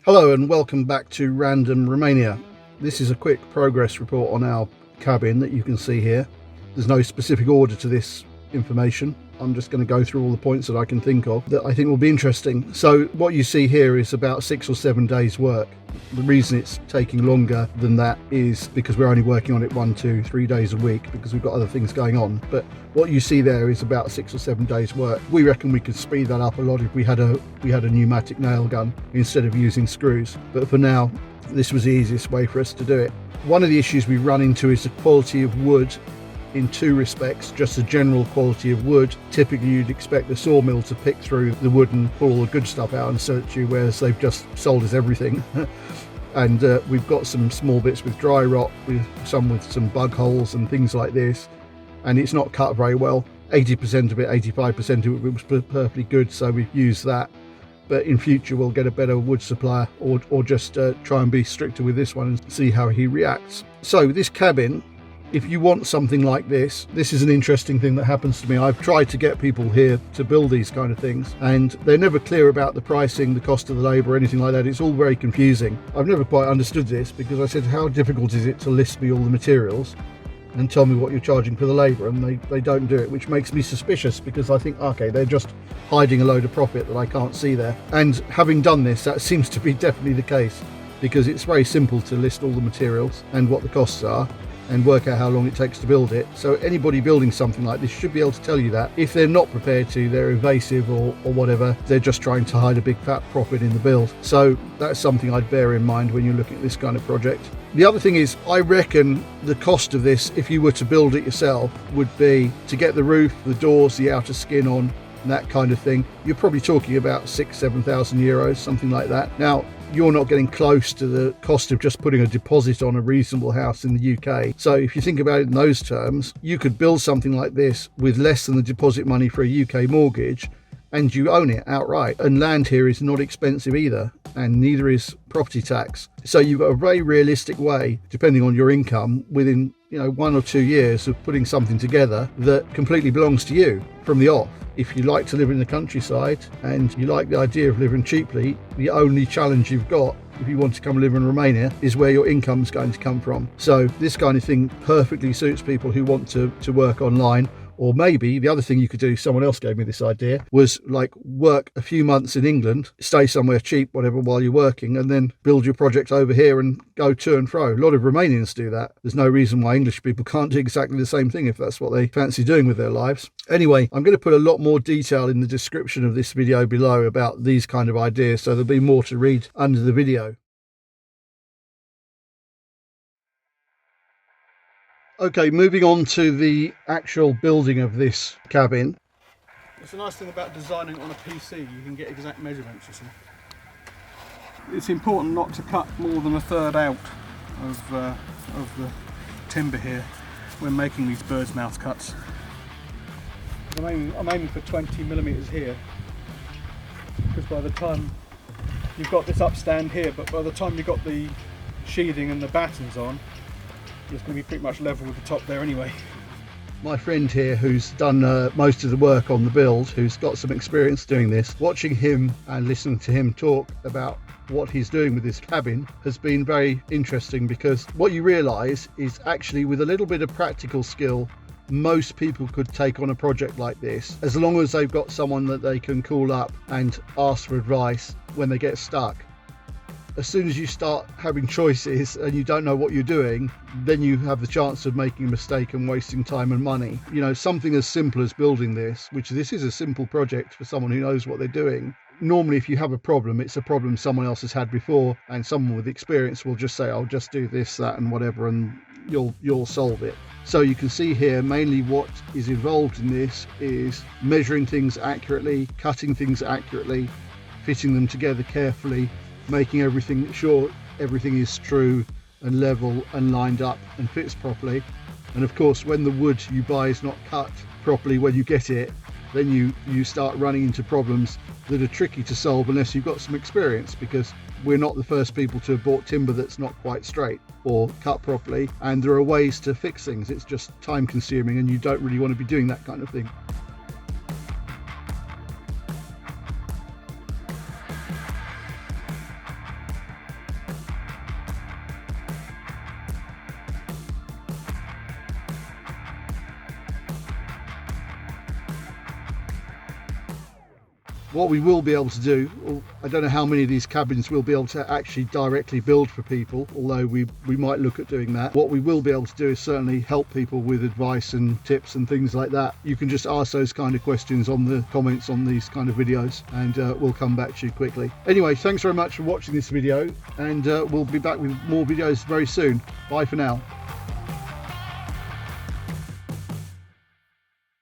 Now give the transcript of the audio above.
Hello and welcome back to Random Romania. This is a quick progress report on our cabin that you can see here. There's no specific order to this information. I'm just going to go through all the points that I can think of that I think will be interesting. So what you see here is about 6 or 7 days work. The reason it's taking longer than that is because we're only working on it 1, 2, 3 days a week because we've got other things going on. But what you see there is about 6 or 7 days work. We reckon we could speed that up a lot if we had a pneumatic nail gun instead of using screws. But for now, this was the easiest way for us to do it. One of the issues we run into is the quality of wood in two respects. Just the general quality of wood. Typically you'd expect the sawmill to pick through the wood and pull all the good stuff out and sell it to you, whereas they've just sold us everything. And we've got some small bits with dry rot, with some bug holes and things like this, and it's not cut very well. 80% of it, 85% of it was perfectly good, so we've used that. But in future we'll get a better wood supplier, or just try and be stricter with this one and see how he reacts. So this cabin, if you want something like this is an interesting thing that happens to me. I've tried to get people here to build these kind of things, and they're never clear about the pricing, the cost of the labour, anything like that. It's all very confusing. I've never quite understood this, because I said, how difficult is it to list me all the materials and tell me what you're charging for the labour? And they don't do it, which makes me suspicious, because I think, okay, they're just hiding a load of profit that I can't see there. And having done this, that seems to be definitely the case, because it's very simple to list all the materials and what the costs are and work out how long it takes to build it. So anybody building something like this should be able to tell you that. If they're not prepared to, they're evasive or whatever, they're just trying to hide a big fat profit in the build. So that's something I'd bear in mind when you're looking at this kind of project. The other thing is, I reckon the cost of this, if you were to build it yourself, would be to get the roof, the doors, the outer skin on, and that kind of thing. You're probably talking about 6,000–7,000 euros, something like that. Now, you're not getting close to the cost of just putting a deposit on a reasonable house in the UK. So if you think about it in those terms, you could build something like this with less than the deposit money for a UK mortgage, and you own it outright. And land here is not expensive either, and neither is property tax. So you've got a very realistic way, depending on your income, within 1 or 2 years of putting something together that completely belongs to you from the off. If you like to live in the countryside and you like the idea of living cheaply, the only challenge you've got if you want to come live in Romania is where your income's going to come from. So this kind of thing perfectly suits people who want to work online. Or maybe the other thing you could do, someone else gave me this idea, was like work a few months in England, stay somewhere cheap, whatever, while you're working, and then build your project over here and go to and fro. A lot of Romanians do that. There's no reason why English people can't do exactly the same thing if that's what they fancy doing with their lives. Anyway, I'm going to put a lot more detail in the description of this video below about these kind of ideas, so there'll be more to read under the video. Okay, moving on to the actual building of this cabin. It's a nice thing about designing it on a PC, you can get exact measurements, you see. It's important not to cut more than a third out of the timber here when making these bird's mouth cuts. I'm aiming for 20mm here, because by the time you've got this upstand here, but by the time you've got the sheathing and the battens on, it's going to be pretty much level with the top there anyway. My friend here, who's done most of the work on the build, who's got some experience doing this, watching him and listening to him talk about what he's doing with this cabin has been very interesting, because what you realise is actually with a little bit of practical skill, most people could take on a project like this, as long as they've got someone that they can call up and ask for advice when they get stuck. As soon as you start having choices and you don't know what you're doing, then you have the chance of making a mistake and wasting time and money. Something as simple as building this, which this is a simple project for someone who knows what they're doing. Normally, if you have a problem, it's a problem someone else has had before, and someone with experience will just say, I'll just do this, that, and whatever, and you'll solve it. So you can see here, mainly what is involved in this is measuring things accurately, cutting things accurately, fitting them together carefully, making sure everything is true and level and lined up and fits properly. And of course, when the wood you buy is not cut properly when you get it, then you start running into problems that are tricky to solve unless you've got some experience, because we're not the first people to have bought timber that's not quite straight or cut properly, and there are ways to fix things. It's just time consuming, and you don't really want to be doing that kind of thing. What we will be able to do, well, I don't know how many of these cabins we'll be able to actually directly build for people, although we might look at doing that. What we will be able to do is certainly help people with advice and tips and things like that. You can just ask those kind of questions on the comments on these kind of videos, and we'll come back to you quickly. Anyway, thanks very much for watching this video, and we'll be back with more videos very soon. Bye for now.